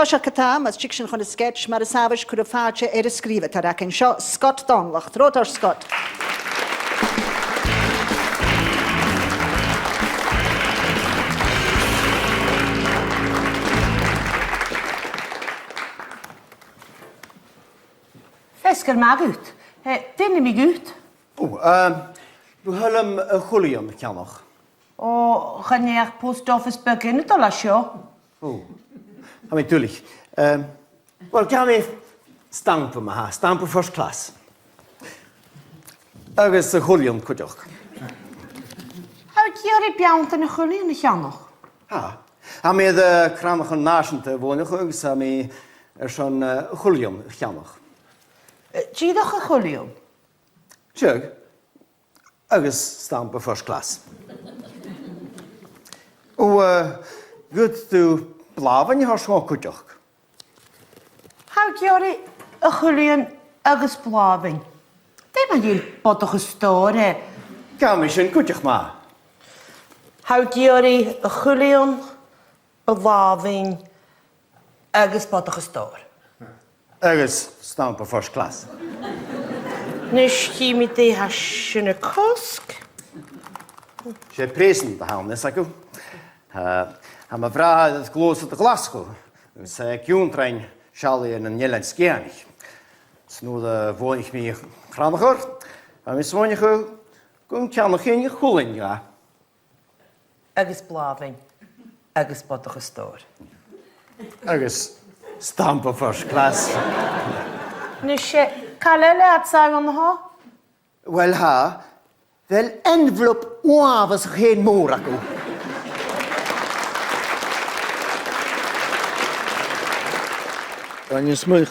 Tá catá mas tí sin chun sketch mar a savage chu a fáte ar a scríbe tar a cin seo Scott Donlacht, Rótar Scott. Feskel mag ut. Dinne mig ut. We hebben Julian nog. O, gaan je post office beginnen te lassen? Natuurlijk. Wel, gaan we stampen maar, stampen first class. Er is Julian kujok. Houd jullie bjount en Julian de nog? Gaan we de kramige naast te wonen, gaan we zo'n Julian nog. Zie je toch Julian? Tjug, er is stampen first class. Hoe goed du blaven je haar schoon kujok? Houd jullie Julian ergens blaving? Die ben jullie pottige storen. Gaan we zijn kujok maar. Houd jullie Julian blaving ergens pottige storen? Er is stampen first class. Nu schiet met die hasje kosk. Je present te halen, is dat goed? Mijn vrouw het kloos uit Glasgow. Ze kuntrein Charlie en een Nederlands kenig. Nu woon ik meer graniger. En we woon je kan nog geen goeling ja. Ergens blaving ergens pottige storen. Er is stampen first class. Nu kalele het zeggen ha? Wel wel envelop was geen moraco. Dan je smeugen.